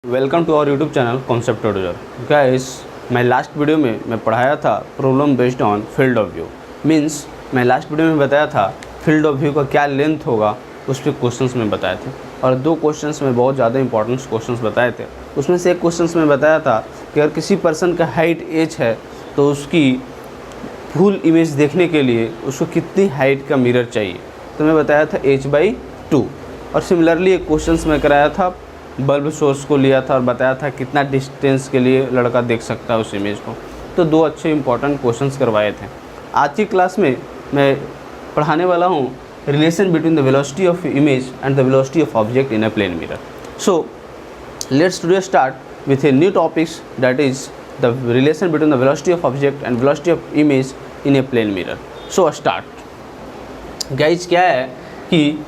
Welcome to our YouTube channel concept tutorial. Guys, मैं last video में मैं पढ़ाया था problem based on field of view. Means मैं लास्ट वीडियो में बताया था फील्ड ऑफ व्यू का क्या लेंथ होगा, उस पर क्वेश्चंस में बताए थे और दो क्वेश्चंस में बहुत ज़्यादा इंपॉर्टेंट क्वेश्चंस बताए थे। उसमें से एक क्वेश्चंस में बताया था कि अगर किसी पर्सन का हाइट एच है तो उसकी फुल इमेज देखने के लिए उसको कितनी हाइट का मिरर चाहिए, तो मैं बताया था h/2। और सिमिलरली एक क्वेश्चंस में कराया था बल्ब सोर्स को लिया था और बताया था कितना डिस्टेंस के लिए लड़का देख सकता है उस इमेज को। तो दो अच्छे इंपॉर्टेंट क्वेश्चंस करवाए थे। आज की क्लास में मैं पढ़ाने वाला हूँ relation between the velocity of image and the velocity of object in a plane mirror. So let's today start with a new topics, that is the relation between the velocity of object and velocity of image in a plane mirror. So start. Guys, क्या है कि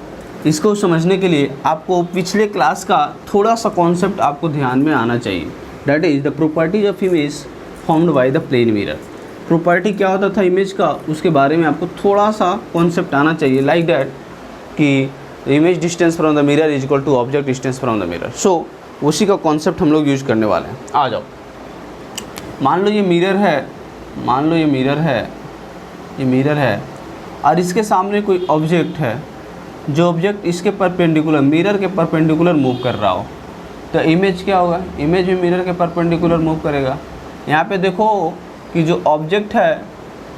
इसको समझने के लिए आपको पिछले class का थोड़ा सा कॉन्सेप्ट आपको ध्यान में आना चाहिए, that is the properties of image formed by the plane mirror. Property क्या होता था इमेज का, उसके बारे में आपको थोड़ा सा कॉन्सेप्ट आना चाहिए, लाइक दैट कि image distance from the mirror is equal to object distance from the mirror. So उसी का कॉन्सेप्ट हम लोग यूज करने वाले हैं। आ जाओ, मान लो ये मिरर है, मान लो ये मिरर है, ये मिरर है और इसके सामने कोई ऑब्जेक्ट है जो ऑब्जेक्ट इसके परपेंडिकुलर, मिरर के परपेंडिकुलर मूव कर रहा हो, तो इमेज क्या होगा, इमेज भी मिरर के परपेंडिकुलर मूव करेगा। यहाँ पे देखो कि जो ऑब्जेक्ट है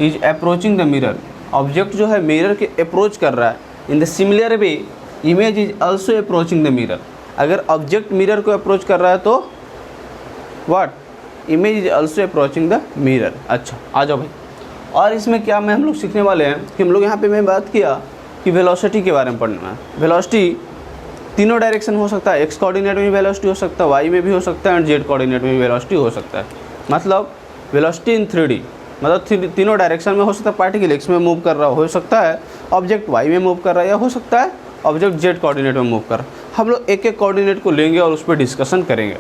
is approaching the mirror, object जो है मिरर के अप्रोच कर रहा है। In the similar way image is also approaching the mirror. अगर ऑब्जेक्ट मिरर को अप्रोच कर रहा है तो what, image is also approaching the mirror. अच्छा, आ जाओ भाई। और इसमें क्या मैं हम लोग सीखने वाले हैं कि हम लोग यहाँ पे मैं बात किया कि वेलोसिटी के बारे में पढ़ना है। वेलोसिटी तीनों डायरेक्शन हो सकता है, एक्स कोऑर्डिनेट में भी वेलोसिटी हो सकता है, वाई में भी हो सकता है और जेड कोऑर्डिनेट में भी वेलोसिटी हो सकता है। मतलब वेलोसिटी इन 3D, मतलब तीनों डायरेक्शन में हो सकता है। पार्टिकल एक्स में मूव कर रहा हो सकता है, ऑब्जेक्ट वाई में मूव कर रहा है, या हो सकता है ऑब्जेक्ट जेड कोऑर्डिनेट में मूव कर रहा है। हम लोग एक एक कोऑर्डिनेट को लेंगे और उस पर डिस्कशन करेंगे।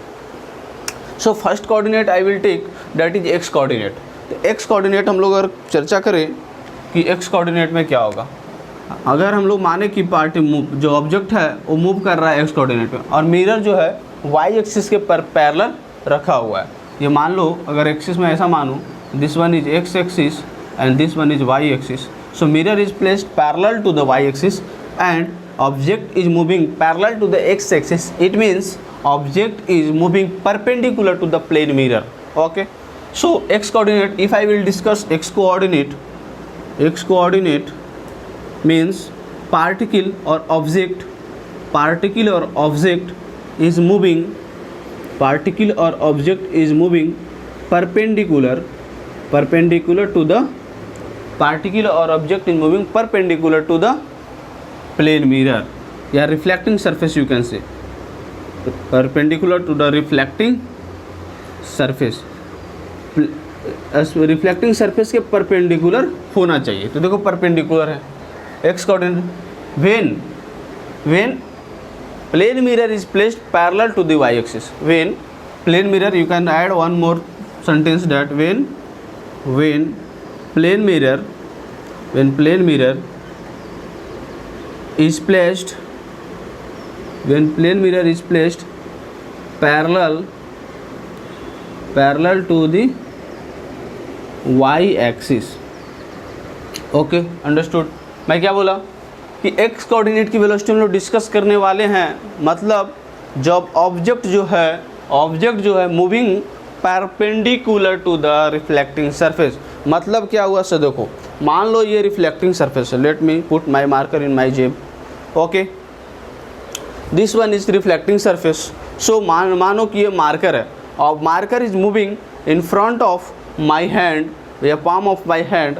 So first coordinate I will take, that is X coordinate. तो एक्स कोऑर्डिनेट हम लोग अगर चर्चा करें कि एक्स कोऑर्डिनेट में क्या होगा, अगर हम लोग माने कि जो ऑब्जेक्ट है वो मूव कर रहा है एक्स कोऑर्डिनेट में और मिरर जो है वाई एक्सिस के पैरेलल रखा हुआ है। ये मान लो अगर एक्सिस में ऐसा मानूँ, this one is X axis and this one is Y axis. So mirror is placed parallel to the Y axis and object is moving parallel to the X axis. It means object is moving perpendicular to the plane mirror. Okay, so X coordinate, if I will discuss X coordinate means particle or object is moving perpendicular to the plane mirror या reflecting surface, you can say perpendicular to the reflecting surface। Reflecting surface के perpendicular होना चाहिए। तो देखो perpendicular है x coordinate, when plane mirror is placed parallel to the y axis, when plane mirror, you can add one more sentence that when plane mirror is placed parallel to the y axis। Okay, understood. मैं क्या बोला कि x coordinate की velocity हम लोग discuss करने वाले हैं। मतलब जब ऑब्जेक्ट जो है moving perpendicular to the reflecting surface. मतलब क्या हुआ सर, देखो मान लो ये रिफ्लेक्टिंग सरफेस है, let me put my marker in my जेब। Okay, this one is reflecting surface. So मानो कि ये मार्कर है और marker is moving in front of my hand या palm of my hand.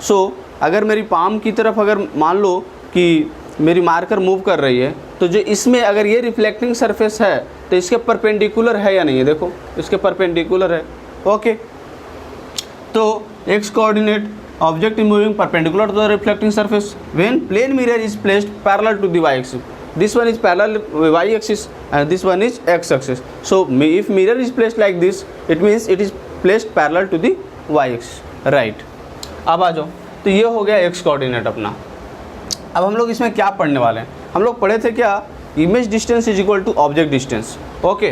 So अगर मेरी पाम की तरफ अगर मान लो कि मेरी मार्कर मूव कर रही है, तो जो इसमें अगर ये रिफ्लेक्टिंग सरफेस है तो इसके परपेंडिकुलर है या नहीं है, देखो इसके परपेंडिकुलर है। ओके, तो X coordinate object is moving perpendicular to the reflecting surface when plane mirror is placed parallel to the Y axis. This one is parallel y axis and this one is x axis. So if mirror is placed like this, it means it is placed parallel to the y axis, right? अब आ जाओ, तो ये हो गया x coordinate अपना। अब हम लोग इसमें क्या पढ़ने वाले हैं, हम लोग पढ़े थे क्या, image distance is equal to object distance. Okay,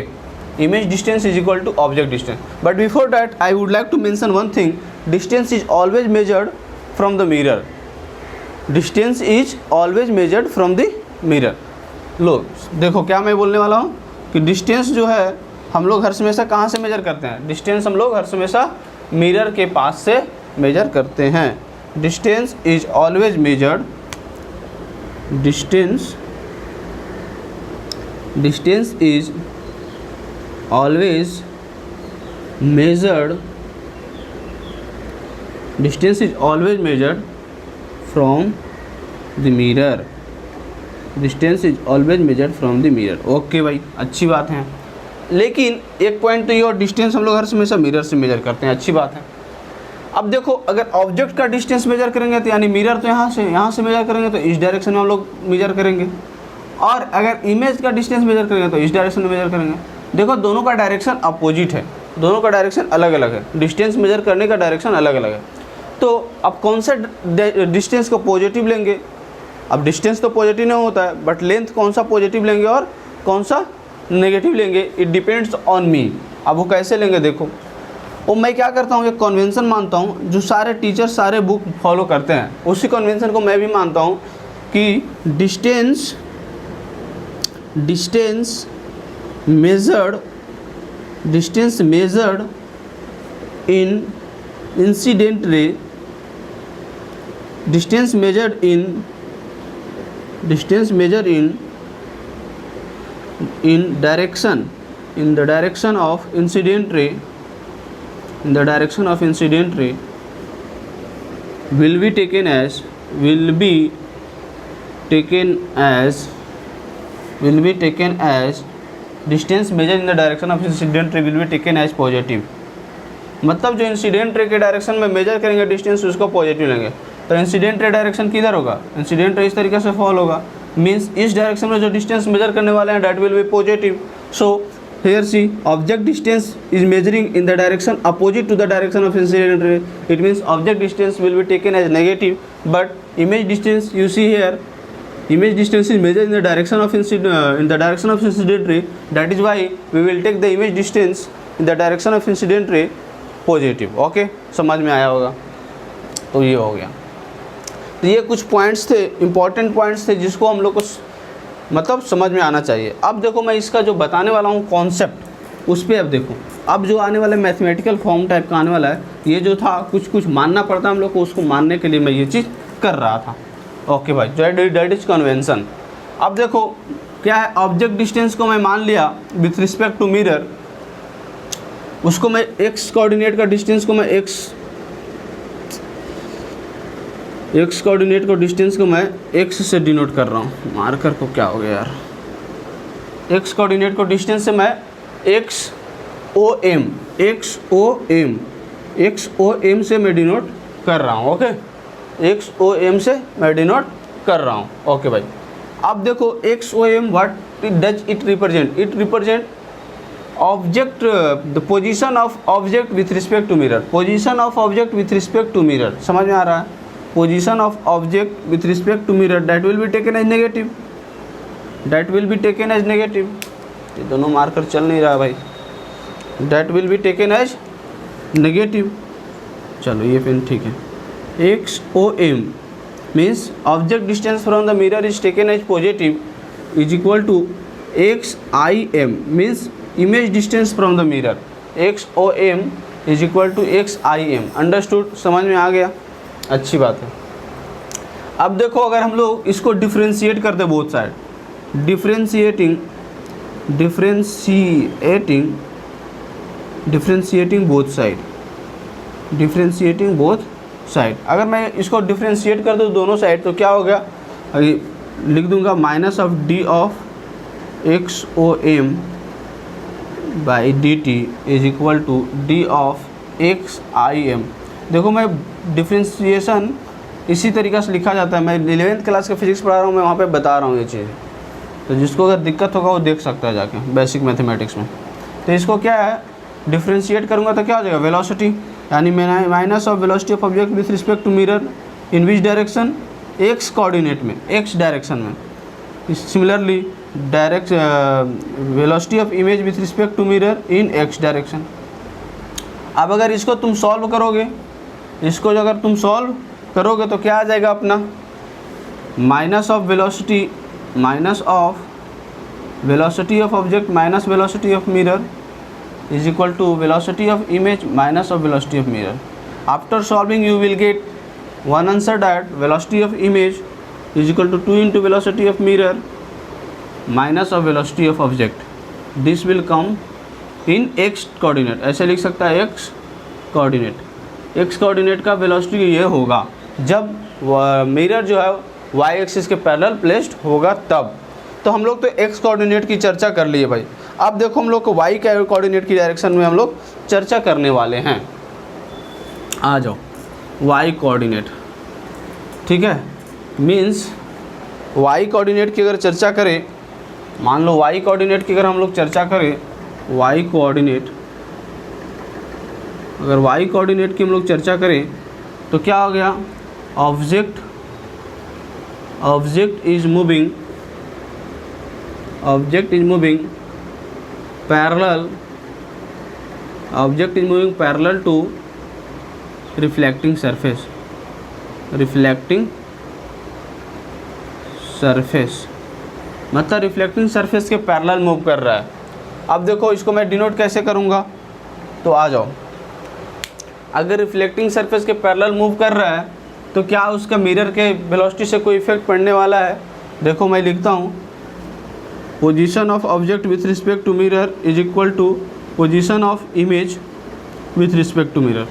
image distance is equal to object distance. But before that I would like to mention one thing, distance is always measured from the mirror. Distance is always measured from the mirror. लो देखो क्या मैं बोलने वाला हूँ कि distance जो है हम लोग हर हमेशा कहाँ से मेजर करते हैं, डिस्टेंस हम लोग हर हमेशा मिरर के पास से मेजर करते हैं. Distance is always measured, distance is always measured, distance is always measured from the mirror, distance is always measured from the mirror. Okay भाई, अच्छी बात है. लेकिन एक पॉइंट तो ये, और डिस्टेंस हम लोग हर हमेशा मिरर से मेजर करते हैं, अच्छी बात है. अब देखो अगर ऑब्जेक्ट का डिस्टेंस मेजर करेंगे तो यानी मिरर तो यहाँ से मेजर करेंगे तो इस डायरेक्शन में हम लोग मेजर करेंगे, और अगर इमेज का डिस्टेंस मेजर करेंगे तो इस डायरेक्शन में मेजर करेंगे. देखो दोनों का डायरेक्शन अपोजिट है, दोनों का डायरेक्शन अलग अलग है, डिस्टेंस मेजर करने का डायरेक्शन अलग अलग है. तो अब कौन सा डिस्टेंस को पॉजिटिव लेंगे? अब डिस्टेंस तो पॉजिटिव नहीं होता है, बट लेंथ कौन सा पॉजिटिव लेंगे और कौन सा नेगेटिव लेंगे, इट डिपेंड्स ऑन मी. अब वो कैसे लेंगे देखो, और मैं क्या करता हूँ, एक कन्वेंशन मानता हूँ जो सारे टीचर सारे बुक फॉलो करते हैं, उसी कन्वेंशन को मैं भी मानता हूँ कि distance measured in incident ray, distance measured in direction, in the direction of incident ray, will be taken as distance measured in the direction of incident ray will be taken as positive. मतलब जो incident ray के direction में major करेंगे distance उसको positive लेंगे. तो incident ray direction किधर होगा, इंसिडेंट रे इस तरीके से फॉल होगा, मीन्स इस डायरेक्शन में जो डिस्टेंस मेजर करने वाले हैं that will B positive. So here see, object distance is measuring in the direction opposite to the direction of incident ray. It means object distance will be taken as negative, but image distance, you see here, image distance is measured in the direction of incident ray. That is why we will take the image distance in the direction of incident ray positive. Okay, समझ में आया होगा. तो ये हो गया. तो ये कुछ पॉइंट्स थे, इंपॉर्टेंट पॉइंट्स थे जिसको हम लोग को मतलब समझ में आना चाहिए. अब देखो मैं इसका जो बताने वाला हूँ कॉन्सेप्ट, उस पर अब देखो, अब जो आने वाला मैथमेटिकल फॉर्म टाइप का आने वाला है, ये जो था कुछ मानना पड़ता है हम लोग को, उसको मानने के लिए मैं ये चीज़ कर रहा था. ओके भाई, दैट इज कन्वेंशन. अब देखो क्या है, ऑब्जेक्ट डिस्टेंस को मैं मान लिया विथ रिस्पेक्ट टू मिरर, उसको मैं एक्स कोऑर्डिनेट का डिस्टेंस को मैं एक्स कोऑर्डिनेट को डिस्टेंस को मैं एक्स से डिनोट कर रहा हूँ. मार्कर को क्या हो गया यार, एक्स कोऑर्डिनेट को डिस्टेंस से मैं एक्स ओ एम से मैं डिनोट कर रहा हूँ. ओके, एक्स ओ एम से मैं डिनोट कर रहा हूँ. ओके भाई, अब देखो X O M what does it represent, it represent object, the position of object with respect to mirror, position of object with respect to mirror. समझ में आ रहा है, position of object with respect to mirror that will be taken as negative, ये दोनों marker चल नहीं रहा भाई, that will be taken as negative. चलो ये पेन ठीक है. X O M means object distance from the mirror is taken as positive is equal to X I M means image distance from the mirror, X O M is equal to X I M. Understood, समझ में आ गया, अच्छी बात है. अब देखो अगर हम लोग इसको डिफ्रेंशिएट करते both side, differentiating both side, अगर मैं इसको डिफ्रेंशिएट कर दूँ दोनों साइड तो क्या हो गया, लिख दूंगा minus of D of X O M by D T is equal to D of X I M. देखो मैं डिफ्रेंशिएशन इसी तरीक़े से लिखा जाता है, मैं 11th क्लास का फिजिक्स पढ़ा रहा हूँ, मैं वहाँ पे बता रहा हूँ ये चीज़. तो जिसको अगर दिक्कत होगा वो देख सकता है जाके बेसिक मैथमेटिक्स में. तो इसको क्या है, डिफ्रेंशिएट करूँगा तो क्या हो जाएगा, वेलोसिटी, यानी minus of velocity of object with respect to mirror in which direction, X coordinate में, एक्स डायरेक्शन में. Similarly velocity of image with respect to mirror in X direction. अब अगर इसको तुम सॉल्व करोगे, इसको जो अगर तुम सॉल्व करोगे तो क्या आ जाएगा अपना, minus of velocity of object minus velocity of mirror is equal to velocity of image minus of velocity of mirror. After solving you will get one answer that velocity of image is equal to 2 into velocity of mirror minus of velocity of object. This will come in x coordinate, ऐसे लिख सकता है x coordinate। x coordinate का velocity ये होगा जब mirror जो है y एक्सिस के पैरेलल प्लेस्ड होगा तब। तो हम लोग तो x कोऑर्डिनेट की चर्चा कर लिए भाई। अब देखो हम लोग को y कोऑर्डिनेट की डायरेक्शन में हम लोग चर्चा करने वाले हैं। आ जाओ y कोऑर्डिनेट, ठीक है। मीन्स y कोऑर्डिनेट की अगर चर्चा करें, मान लो y कोऑर्डिनेट की अगर हम लोग चर्चा करें, y कोऑर्डिनेट, अगर y कोऑर्डिनेट की हम लोग चर्चा करें तो क्या हो गया, object is moving parallel to reflecting surface मतलब रिफ्लेक्टिंग सरफेस के पैरेलल मूव कर रहा है। अब देखो इसको मैं डिनोट कैसे करूँगा, तो आ जाओ, अगर रिफ्लेक्टिंग सरफेस के पैरेलल मूव कर रहा है तो क्या उसका मिरर के वेलोसिटी से कोई इफेक्ट पड़ने वाला है। देखो मैं लिखता हूँ, position of object with respect to mirror is equal to position of image with respect to mirror.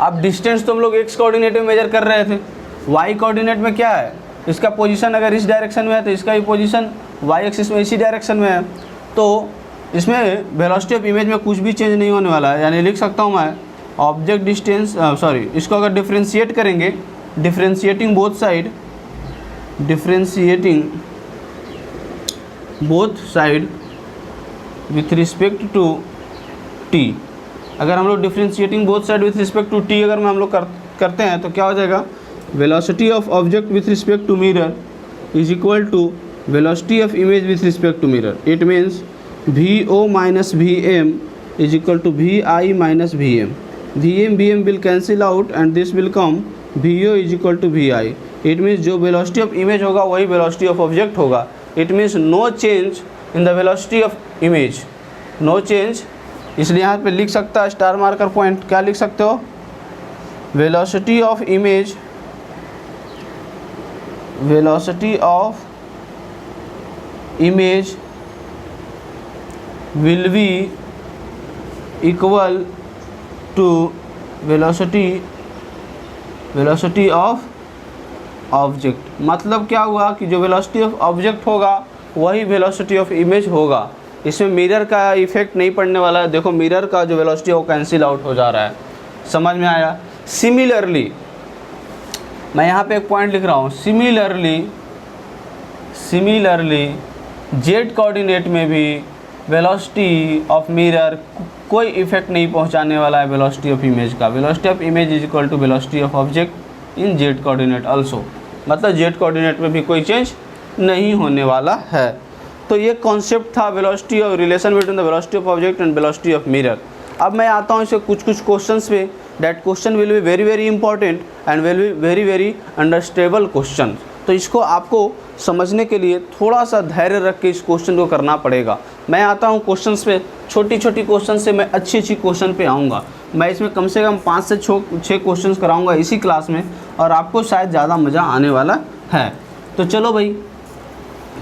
अब डिस्टेंस तो हम लोग एक्स कोऑर्डिनेट में मेजर कर रहे थे, वाई कोऑर्डिनेट में क्या है, इसका पोजीशन अगर इस डायरेक्शन में है तो इसका भी पोजीशन वाई एक्सिस में इसी डायरेक्शन में है, तो इसमें वेलोसिटी ऑफ इमेज में कुछ भी चेंज नहीं होने वाला है। यानी लिख सकता हूँ मैं ऑब्जेक्ट डिस्टेंस इसको अगर डिफ्रेंशिएट करेंगे, differentiating both side with respect to T. अगर हम लोग differentiating both side with respect to T अगर हम लोग करते हैं तो क्या हो जाएगा, velocity of object with respect to mirror is equal to velocity of image with respect to mirror. It means VO minus VM is equal to VI minus VM। VM will cancel out and this will come VO is equal to VI। It means जो velocity of image होगा वही velocity of object होगा। It means no change in the velocity of image, no change. इसलिए यहाँ पे लिख सकता है स्टार मार्कर पॉइंट, क्या लिख सकते हो, velocity of image will be equal to velocity of object. मतलब क्या हुआ कि जो वेलोसिटी ऑफ ऑब्जेक्ट होगा वही वेलोसिटी ऑफ इमेज होगा। इसमें मिरर का इफेक्ट नहीं पड़ने वाला है। देखो मिरर का जो वेलोसिटी है वो कैंसिल आउट हो जा रहा है, समझ में आया। सिमिलरली मैं यहाँ पे एक पॉइंट लिख रहा हूँ, सिमिलरली जेड कोऑर्डिनेट में भी वेलोसिटी ऑफ मिरर कोई इफेक्ट नहीं पहुँचाने वाला है वेलोसिटी ऑफ इमेज का। Velocity of image is equal to velocity of object in Z coordinate also, मतलब जेड कोऑर्डिनेट में भी कोई चेंज नहीं होने वाला है। तो ये कॉन्सेप्ट था वेलोसिटी और relation between the velocity of object and velocity of mirror. अब मैं आता हूँ इसे कुछ क्वेश्चंस पे, that question will be very very important and will be very very understandable question. तो इसको आपको समझने के लिए थोड़ा सा धैर्य रख के इस क्वेश्चन को करना पड़ेगा। मैं आता हूँ क्वेश्चंस पे, छोटी छोटी क्वेश्चन से मैं अच्छी क्वेश्चन पे आऊँगा। मैं इसमें कम से कम 5 से 6 क्वेश्चन कराऊँगा इसी क्लास में, और आपको शायद ज़्यादा मज़ा आने वाला है। तो चलो भाई,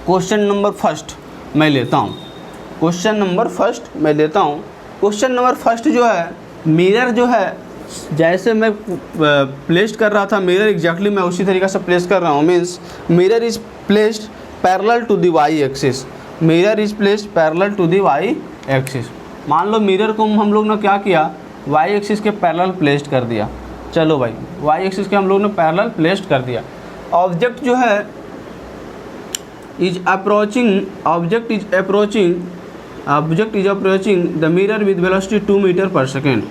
क्वेश्चन नंबर फर्स्ट मैं लेता हूँ। क्वेश्चन नंबर फर्स्ट जो है, मिरर जो है, जैसे मैं प्लेस्ड कर रहा था मिरर एग्जैक्टली मैं उसी तरीक़े से प्लेस कर रहा हूँ। Means mirror is placed parallel to the Y axis, मान लो मिरर को हम लोग ने क्या किया, वाई एक्सिस के पैरेलल प्लेस्ड कर दिया। चलो भाई, वाई एक्सिस के हम लोग ने पैरेलल प्लेस्ड कर दिया। ऑब्जेक्ट जो है is approaching the mirror with velocity 2 meter per second.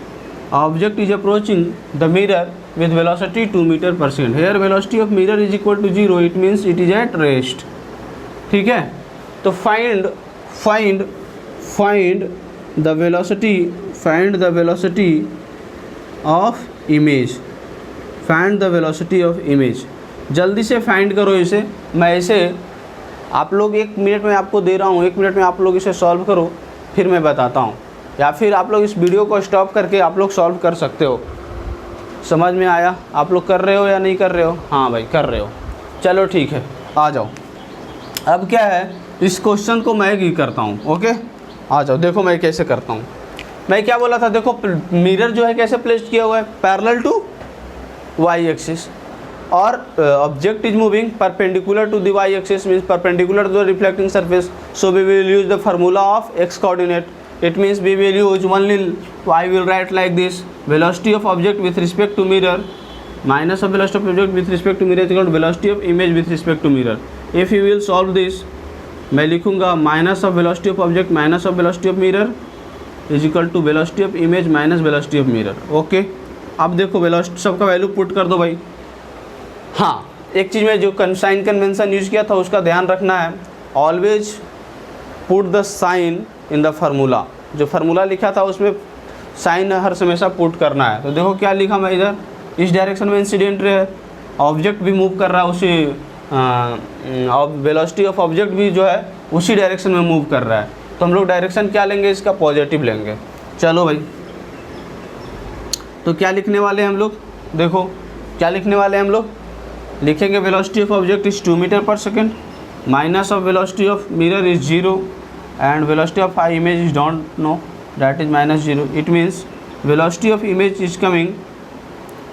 Object is approaching the mirror with velocity 2 meter per second. Here velocity of mirror is equal to 0. It means it is at rest. ठीक है, तो find the velocity of image, find the velocity of image. जल्दी से find करो इसे। मैं इसे आप लोग 1 मिनट में आपको दे रहा हूँ, 1 मिनट में आप लोग इसे सॉल्व करो, फिर मैं बताता हूँ, या फिर आप लोग इस वीडियो को स्टॉप करके आप लोग सॉल्व कर सकते हो। समझ में आया? आप लोग कर रहे हो या नहीं कर रहे हो? हाँ भाई कर रहे हो, चलो ठीक है, आ जाओ। अब क्या है, इस क्वेश्चन को मैं ही करता हूँ। ओके, आ जाओ, देखो मैं कैसे करता हूँ। मैं क्या बोला था, देखो मिरर जो है कैसे प्लेस किया हुआ है, पैरेलल टू वाई एक्सिस, और object is moving perpendicular to the Y axis, means perpendicular to the reflecting surface, so we will use the formula of x coordinate. It means we will use only, I will write like this, velocity of object with respect to mirror minus of velocity of object with respect to mirror is equal to velocity of image with respect to mirror. If you will solve this, मैं लिखूंगा minus of velocity of object minus of velocity of mirror is equal to velocity of image minus velocity of mirror. Okay, अब देखो velocity सबका value put कर दो भाई। हाँ, एक चीज़ में जो साइन कन्वेंशन यूज़ किया था उसका ध्यान रखना है, always put the sign in the formula. जो फार्मूला लिखा था उसमें साइन हर हमेशा पुट करना है। तो देखो क्या लिखा मैं इधर, इस डायरेक्शन में इंसिडेंट रे है, ऑब्जेक्ट भी मूव कर रहा है उसी, वेलोसिटी ऑफ ऑब्जेक्ट भी जो है उसी डायरेक्शन में मूव कर रहा है। तो हम लोग डायरेक्शन क्या लेंगे, इसका पॉजिटिव लेंगे। चलो भाई, तो क्या लिखने वाले हैं हम लोग, देखो क्या लिखने वाले हैं हम लोग, लिखेंगे velocity of object is 2 metre per second minus of velocity of mirror is 0 and velocity of I image is don't know, that is -0। It means velocity of image is coming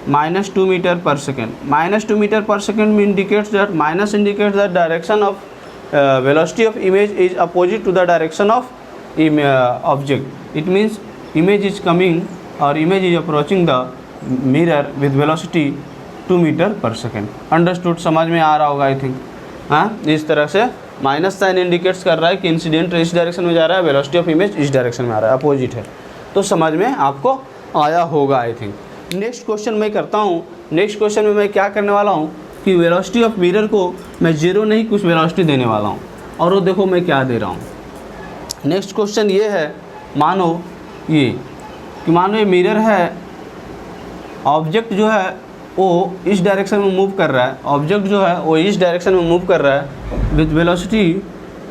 -2 meter per second. -2 meter per second indicates that minus indicates that direction of velocity of image is opposite to the direction of object. It means image is coming or image is approaching the mirror with velocity 2 meter per second. Understood? समझ में आ रहा होगा I think. हाँ, इस तरह से minus sign indicates कर रहा है कि इंसिडेंट इस डायरेक्शन में जा रहा है, वेलोसिटी ऑफ इमेज इस डायरेक्शन में आ रहा है, अपोजिट है। तो समझ में आपको आया होगा आई थिंक। नेक्स्ट क्वेश्चन मैं करता हूँ। नेक्स्ट क्वेश्चन में मैं क्या करने वाला हूँ कि वेलोसिटी ऑफ मिरर को मैं 0 नहीं कुछ वेलोसिटी देने वाला हूँ, और वो देखो मैं क्या दे रहा हूँ। नेक्स्ट क्वेश्चन ये है, मानो ये मिरर है, ऑब्जेक्ट जो है वो इस डायरेक्शन में मूव कर रहा है, ऑब्जेक्ट जो है वो इस डायरेक्शन में मूव कर रहा है with velocity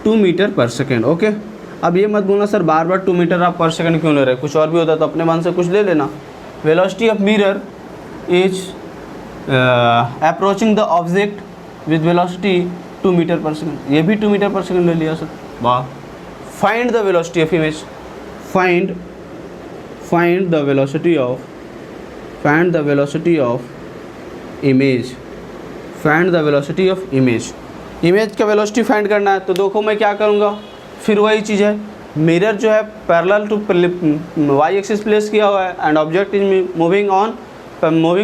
2 metre per second. Okay, अब ये मत बोलना सर बार बार 2 मीटर आप पर सेकेंड क्यों ले रहे, कुछ और भी होता तो अपने मन से कुछ ले लेना। Velocity of mirror is approaching the object with velocity 2 metre per second, ये भी 2 मीटर पर सेकेंड ले लिया सर, वाह। Find the velocity of image, find the velocity of image, find the velocity of image. Image का velocity find करना है, तो देखो मैं क्या करूँगा, फिर वही चीज़ है, मिरर जो है parallel to Y axis place किया हुआ है and object is moving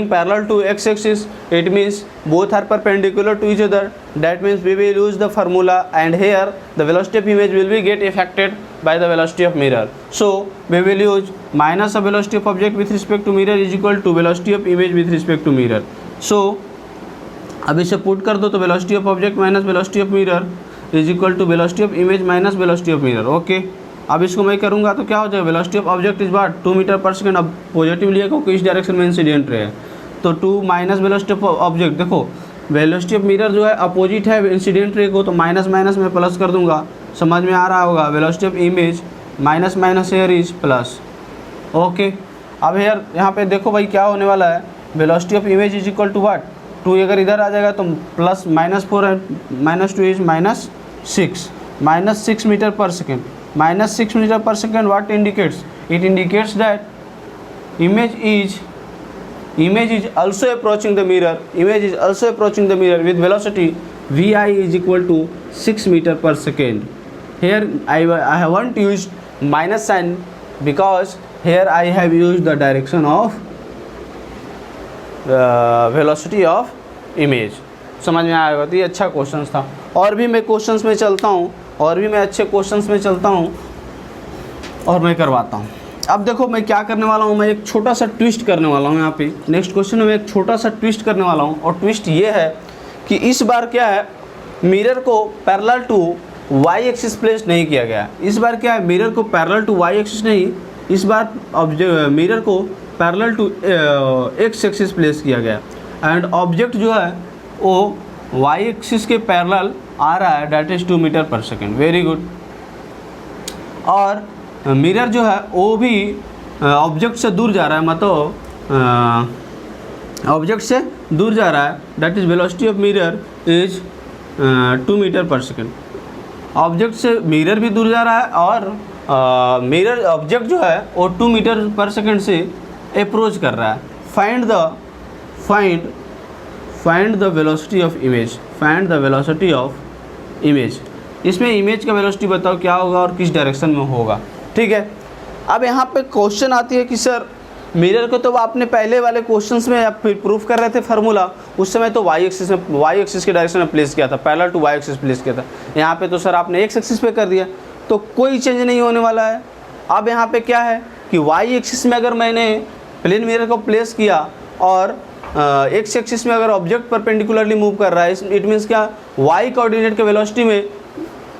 parallel to X axis, it means both are perpendicular to each other, that means we will use the formula and here the velocity of image will be get effected by the velocity of mirror, so we will use minus of velocity of object with respect to mirror is equal to velocity of image with respect to mirror. So अब इसे put कर दो, तो velocity of object minus velocity of mirror is equal to velocity of image minus velocity of mirror. Okay, अब इसको मैं करूँगा तो क्या हो जाएगा, वेलोसिटी ऑफ ऑब्जेक्ट इस बार 2 मीटर पर सेकेंड, अब पॉजिटिव लिया क्योंकि इस डायरेक्शन में इंसिडेंट रहे, तो 2 माइनस वेलोसिटी ऑफ ऑब्जेक्ट, देखो वेलोसिटी ऑफ मिरर जो है अपोजिट है इंसिडेंट रे को, तो माइनस माइनस में प्लस कर दूंगा, समझ में आ रहा होगा। Velocity of image minus minus here is plus. Okay, अब हेयर यहाँ पे देखो भाई क्या होने वाला है, velocity of image is equal to what, 2 अगर इधर आ जाएगा तो plus -4 -2 is -6 metre per second, -6 metre per second what indicates, it indicates that image is also approaching the mirror, with velocity vi is equal to 6 meter per second. Here I haven't used minus sign because here I have used the direction of velocity of image. समझ में आएगा, तो ये अच्छा question था। और भी मैं क्वेश्चंस में चलता हूँ, और भी मैं अच्छे क्वेश्चंस में चलता हूँ और मैं करवाता हूँ। अब देखो मैं क्या करने वाला हूँ, मैं एक छोटा सा ट्विस्ट करने वाला हूँ यहाँ पे। नेक्स्ट क्वेश्चन में मैं एक छोटा सा ट्विस्ट करने वाला हूँ, और ट्विस्ट ये है कि इस बार क्या है, मिरर को parallel to Y axis place नहीं किया गया। इस बार क्या है, मिरर को पैरेलल टू वाई एक्सिस नहीं, इस बार मिरर को parallel to X axis place किया गया एंड ऑब्जेक्ट जो है वो वाई एक्सिस के पैरेलल आ रहा है, that is 2 metre per second. Very good. और मिरर जो है वो भी ऑब्जेक्ट से दूर जा रहा है, मतलब ऑब्जेक्ट से दूर जा रहा है, that is velocity of mirror is 2 metre per second. Object से मिरर भी दूर जा रहा है और मिरर ऑब्जेक्ट जो है वो 2 मीटर पर सेकेंड से अप्रोच कर रहा है। Find the velocity of image, find the velocity of image. इसमें इमेज का वेलोसिटी बताओ क्या होगा और किस डायरेक्शन में होगा, ठीक है। अब यहाँ पे क्वेश्चन आती है कि सर मिरर को तो आपने पहले वाले क्वेश्चंस में आप प्रूफ कर रहे थे फार्मूला, उस समय तो वाई एक्सिस के डायरेक्शन में प्लेस किया था, parallel to Y axis place किया था। यहाँ पे तो सर आपने एक्स एक्सिस पे कर दिया, तो कोई चेंज नहीं होने वाला है। अब यहाँ पे क्या है कि वाई एक्सिस में अगर मैंने प्लेन मिरर को प्लेस किया और एक्स एक्सिस में अगर ऑब्जेक्ट परपेंडिकुलरली मूव कर रहा है, इट मीन्स क्या, वाई कोऑर्डिनेट के वेलोसिटी में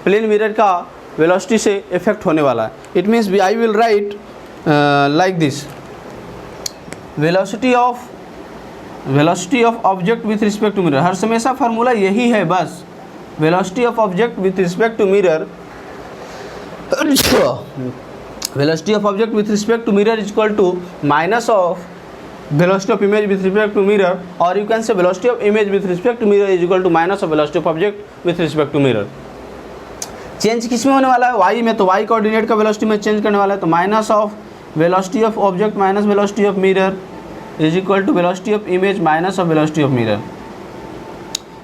प्लेन मिरर का वेलोसिटी से इफेक्ट होने वाला है। It means I will write like this, velocity of object with respect to mirror. हर हमेशा फार्मूला यही है बस, velocity of object with respect to mirror, velocity of object with respect to mirror is equal to minus of velocity of image with respect to mirror, or you can say velocity of image with respect to mirror is equal to minus of velocity of object with respect to mirror। Change किस में होने वाला है, y में, तो y coordinate का velocity में change करने वाला है, तो minus of velocity of object minus velocity of mirror is equal to velocity of image minus of velocity of mirror.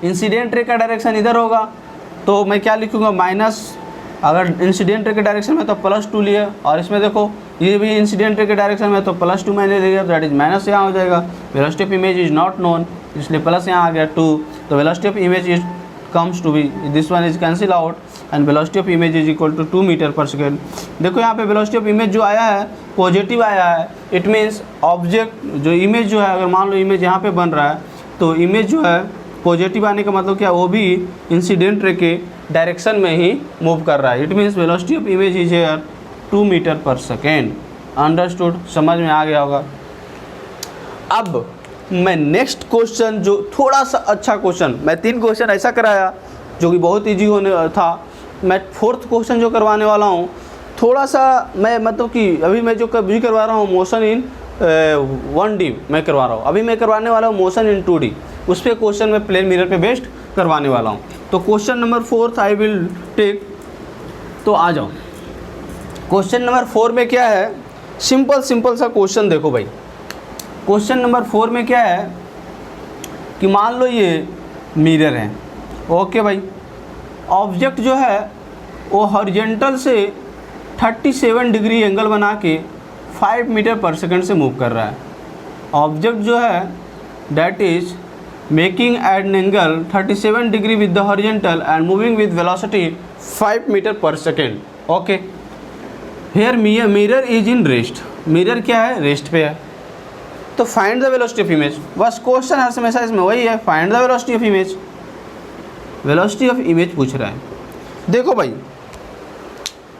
Incident ray का डायरेक्शन इधर होगा, तो मैं क्या लिखूँगा, माइनस, अगर इंसिडेंट रे के डायरेक्शन में तो +2 लिया, और इसमें देखो ये भी इंसिडेंट रे के डायरेक्शन में तो +2 मैंने ले लिया, दैट इज माइनस यहाँ हो जाएगा। Velocity of image is not known, इसलिए प्लस यहाँ आ गया 2, तो velocity of image is comes to be, this one is cancel out and velocity of image is equal to 2 metre per second. देखो यहाँ पे वेलोसिटी ऑफ इमेज जो आया है पॉजिटिव आया है, इट मीन्स ऑब्जेक्ट जो इमेज जो है, अगर मान लो इमेज यहाँ पे बन रहा है तो इमेज जो है पॉजिटिव आने का मतलब क्या, वो भी इंसिडेंट रे के डायरेक्शन में ही मूव कर रहा है। It means velocity of image is here 2 metre per second. Understood, समझ में आ गया होगा। अब मैं नेक्स्ट क्वेश्चन, जो थोड़ा सा अच्छा क्वेश्चन, मैं 3 क्वेश्चन ऐसा कराया जो कि बहुत इजी होने था, मैं 4th क्वेश्चन जो करवाने वाला हूँ थोड़ा सा मैं मतलब कि अभी मैं जो कभी करवा रहा हूँ मोशन इन 1D मैं करवा रहा हूँ, अभी मैं करवाने वाला हूँ मोशन इन 2D, उस पर क्वेश्चन मैं प्लेन मिरर पे बेस्ड करवाने वाला हूँ। तो question number 4 I will take, तो आ जाओ। क्वेश्चन नंबर 4 में क्या है, सिंपल सा क्वेश्चन देखो भाई। क्वेश्चन नंबर 4 में क्या है कि मान लो ये मिरर है, ओके भाई, ऑब्जेक्ट जो है वो हॉरिजॉन्टल से 37 डिग्री एंगल बना के 5 मीटर पर सेकंड से मूव कर रहा है। ऑब्जेक्ट जो है that is making an angle 37 degree with the horizontal and moving with velocity 5 metre per second, okay. Here mirror is in rest, mirror क्या है, रेस्ट पे है, तो find the velocity of image. बस क्वेश्चन हर हमेशा इसमें वही है, find the velocity of image, velocity of image पूछ रहा है। देखो भाई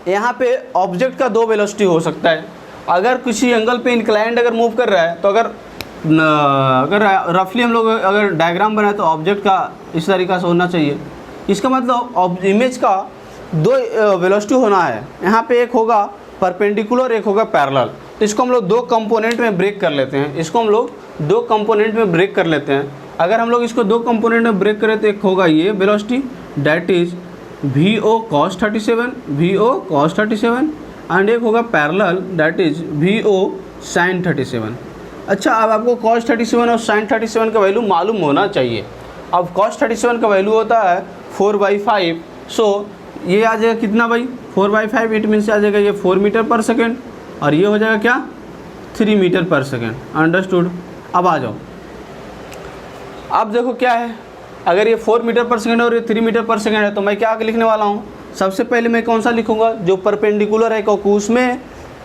यहाँ पे ऑब्जेक्ट का 2 वेलोसिटी हो सकता है, अगर किसी एंगल पे इंक्लाइंड अगर मूव कर रहा है तो अगर रफली हम लोग अगर डायग्राम बनाए तो ऑब्जेक्ट का इस तरीक़ा से होना चाहिए। इसका मतलब इमेज का 2 वेलोसिटी होना है, यहाँ पे एक होगा परपेंडिकुलर, एक होगा पैरेलल। तो इसको हम लोग 2 कंपोनेंट में ब्रेक कर लेते हैं, इसको हम लोग 2 कंपोनेंट में ब्रेक कर लेते हैं। अगर हम लोग इसको 2 कंपोनेंट में ब्रेक करें तो एक होगा ये velocity that is VO cos 37 and एक होगा parallel that is VO sin 37। अच्छा, अब आपको cos 37 और sin 37 का वैल्यू मालूम होना चाहिए। अब cos 37 का वैल्यू होता है 4/5, सो ये आ जाएगा कितना भाई, 4/5, इट मीन्स आ जाएगा ये 4 मीटर पर सेकेंड और ये हो जाएगा क्या, 3 मीटर पर सेकेंड। अंडरस्टूड। अब आ जाओ, अब देखो क्या है, अगर ये 4 मीटर पर सेकेंड और ये 3 मीटर पर सेकेंड है तो मैं क्या लिखने वाला हूँ, सबसे पहले मैं कौन सा लिखूँगा, जो परपेंडिकुलर है क्योंकि उसमें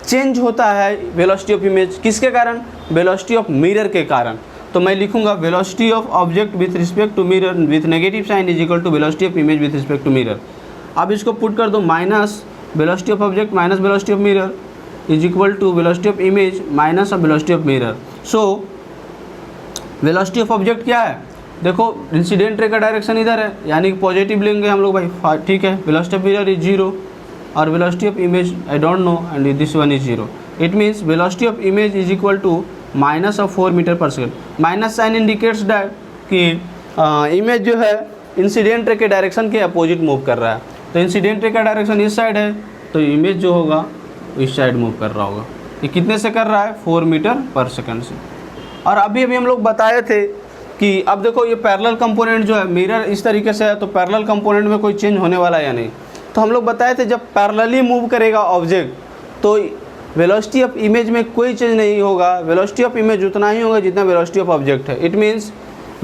चेंज होता है वेलोसिटी ऑफ इमेज, किसके कारण, वेलोसिटी ऑफ मिरर के कारण। तो मैं लिखूँगा velocity of object with respect to mirror with negative sign is equal to velocity of image with respect to mirror. अब इसको पुट कर दो, minus velocity of object minus velocity of mirror is equal to velocity of image minus velocity of mirror. So velocity of object क्या है, देखो incident ray का direction इधर है, यानी कि पॉजिटिव लेंगे हम लोग भाई, ठीक है। वेलोसिटी ऑफ मिरर इज 0 और velocity of image I don't know and this one is 0। It means velocity of image is equal to minus of 4 meter per second. Minus sign indicates that कि image जो है incident ray के direction के opposite move कर रहा है। तो incident ray का डायरेक्शन इस साइड है, तो इमेज जो होगा इस साइड मूव कर रहा होगा। ये कितने से कर रहा है, 4 मीटर पर सेकेंड से। और अभी हम लोग बताए थे कि अब देखो ये पैरेलल कंपोनेंट जो है, मिरर इस तरीके से है तो पैरेलल कंपोनेंट में कोई चेंज होने वाला है या नहीं। तो हम लोग बताए थे जब पैरेलली मूव करेगा ऑब्जेक्ट तो वेलोसिटी ऑफ इमेज में कोई चेंज नहीं होगा, वेलोसिटी ऑफ इमेज उतना ही होगा जितना वेलोसिटी ऑफ ऑब्जेक्ट है। It means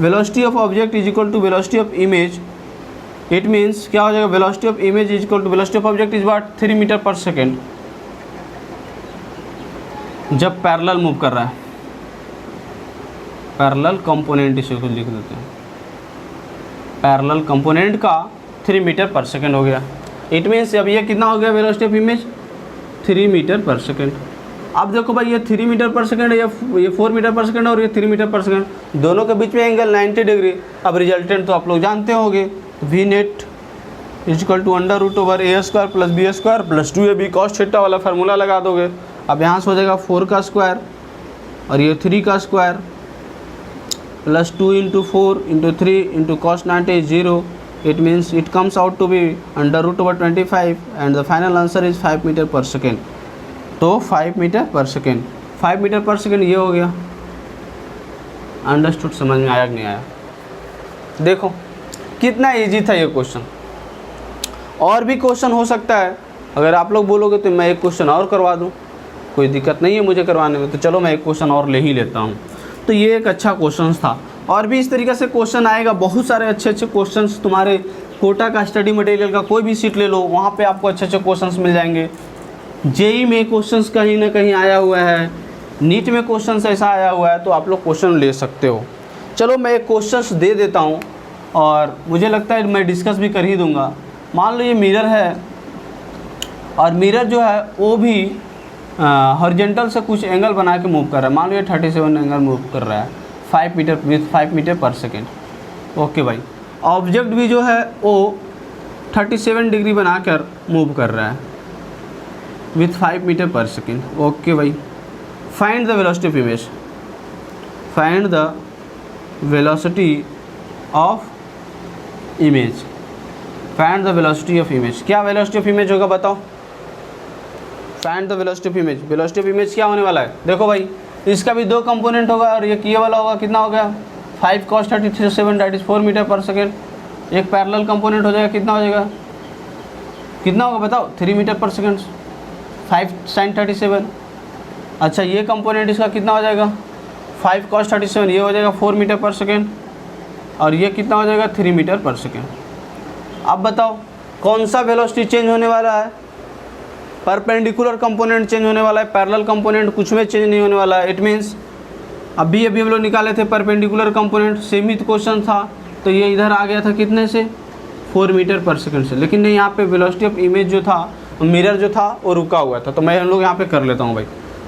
velocity of object is equal to velocity of image. It means क्या हो जाएगा, velocity of image is equal to velocity of object is what 3 metre per second जब parallel move कर रहा है। Parallel component इसे कुछ लिख देते हैं, पैरेलल कंपोनेंट का 3 मीटर पर सेकेंड हो गया। इट मीन्स अब ये कितना हो गया velocity of image, 3 metre per second. अब देखो भाई ये 3 मीटर पर सेकेंड है, ये 4 मीटर पर सेकेंड और ये 3 मीटर पर सेकेंड, दोनों के बीच में एंगल 90 डिग्री। अब रिजल्टेंट तो आप लोग जानते होंगे, V net is equal to under root over A square plus B square plus 2ab cos theta वाला फार्मूला लगा दोगे। अब यहाँ से हो जाएगा 4 का स्क्वायर और ये 3 का square plus 2 into 4 into 3 into cos 90 is 0। It means it comes out to be under root over 25 and the final answer is 5 metre per second. तो 5 metre per second, 5 metre per second ये हो गया। Understood, समझ में आया कि नहीं आया? देखो कितना इजी था ये क्वेश्चन। और भी क्वेश्चन हो सकता है, अगर आप लोग बोलोगे तो मैं एक क्वेश्चन और करवा दूँ, कोई दिक्कत नहीं है मुझे करवाने में। तो चलो मैं एक क्वेश्चन और ले ही लेता हूँ। तो ये एक अच्छा क्वेश्चन था, और भी इस तरीके से क्वेश्चन आएगा। बहुत सारे अच्छे अच्छे क्वेश्चंस तुम्हारे कोटा का स्टडी मटेरियल का कोई भी सीट ले लो, वहाँ पे आपको अच्छे अच्छे क्वेश्चंस मिल जाएंगे। जेई में क्वेश्चंस कहीं ना कहीं आया हुआ है, नीट में क्वेश्चंस ऐसा आया हुआ है, तो आप लोग क्वेश्चन ले सकते हो। चलो मैं एक क्वेश्चंस दे देता हूँ और मुझे लगता है मैं डिस्कस भी कर ही दूँगा। मान लो ये मिरर है और मिरर जो है वो भी हॉरिजॉन्टल से कुछ एंगल बना के मूव कर रहा है। मान लो ये 37 एंगल मूव कर रहा है 5 metre with 5 metre per second. Okay भाई, ऑब्जेक्ट भी जो है वो 37 डिग्री बनाकर मूव कर रहा है with 5 metre per second. Okay भाई, find the velocity of image, find the velocity of image, find the velocity of image. क्या वेलोसिटी ऑफ इमेज होगा बताओ? Find the velocity of image. Velocity of image क्या होने वाला है? देखो भाई इसका भी 2 कंपोनेंट होगा और ये वाला होगा, कितना हो गया 5 cos 37 that is 4 meter per second. एक पैरेलल कंपोनेंट हो जाएगा, कितना हो जाएगा, कितना होगा बताओ? 3 मीटर पर सेकेंड, 5 sin 37। अच्छा ये कंपोनेंट इसका कितना हो जाएगा 5 cos 37, ये हो जाएगा 4 मीटर पर सेकेंड और ये कितना हो जाएगा 3 मीटर पर सेकेंड। अब बताओ कौन सा वेलोसिटी चेंज होने वाला है? परपेंडिकुलर कंपोनेंट चेंज होने वाला है, पैरेलल कंपोनेंट कुछ में चेंज नहीं होने वाला है। इट मीन्स अभी हम लोग निकाले थे परपेंडिकुलर कंपोनेंट, सेम ही क्वेश्चन था, तो ये इधर आ गया था कितने से 4 मीटर पर सेकंड से। लेकिन नहीं, यहाँ पे वेलोसिटी ऑफ इमेज जो था, मिरर जो था वो रुका हुआ था। तो मैं हम लोग यहाँ पे कर लेता हूँ भाई।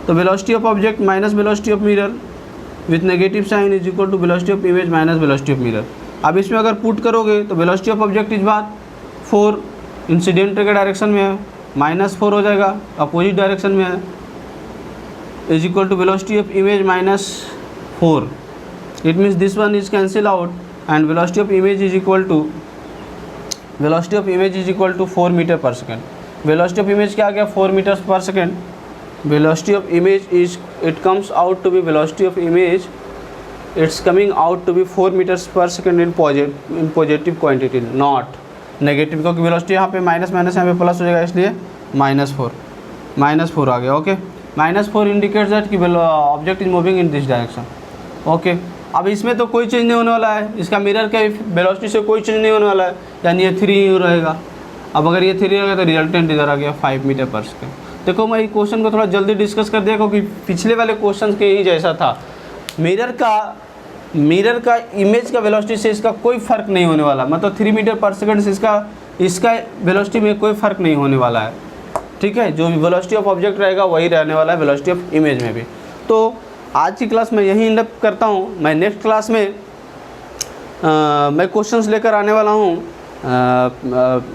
तो velocity of object minus velocity of mirror with negative sign is equal to velocity of image minus velocity of mirror. अब इसमें अगर पुट करोगे तो वेलोसिटी ऑफ ऑब्जेक्ट इज बात 4, इंसिडेंट के डायरेक्शन में है, -4 हो जाएगा, अपोजिट डायरेक्शन में है, is equal to velocity of image -4। It means this one is cancel out and velocity of image is equal to 4 meter per second. Velocity of image क्या आ गया 4 meters per second. Velocity of image is it comes out to be velocity of image it's coming out to be 4 meters per second in positive quantity not negative, क्योंकि velocity यहाँ पे minus minus यहाँ पे plus हो जाएगा, इसलिए -4 आ गया। Okay, -4 indicates that कि object is moving in this direction. Okay, अब इसमें तो कोई चेंज नहीं होने वाला है, इसका मिरर के वेलोसिटी से कोई चेंज नहीं होने वाला है, यानी ये 3 ही रहेगा। अब अगर ये 3 रहेगा तो रिजल्टेंट इधर आ गया 5 मीटर पर सेकेंड। देखो मैं इस क्वेश्चन को थोड़ा जल्दी डिस्कस कर दिया क्योंकि पिछले वाले क्वेश्चन के ही जैसा था। मिरर का इमेज का वेलोसिटी से इसका कोई फ़र्क नहीं होने वाला, मतलब 3 मीटर पर सेकंड से इसका इसका वेलोसिटी में कोई फ़र्क नहीं होने वाला है, ठीक है। जो भी वेलोसिटी ऑफ ऑब्जेक्ट रहेगा वही रहने वाला है वेलोसिटी ऑफ इमेज में भी। तो आज की क्लास में यही एंड अप करता हूँ। मैं नेक्स्ट क्लास में मैं क्वेश्चंस लेकर आने वाला हूँ।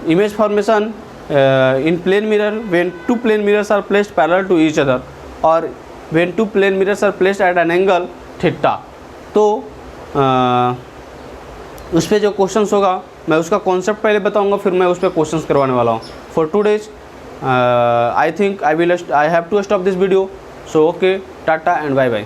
Image formation in plane mirror when two plane mirrors are placed parallel to each other और when two plane mirrors are placed at an angle theta. तो उस पर जो क्वेश्चंस होगा मैं उसका कॉन्सेप्ट पहले बताऊंगा, फिर मैं उस पर क्वेश्चंस करवाने वाला हूँ। For today's I think I have to stop this video. So okay, tata and bye bye.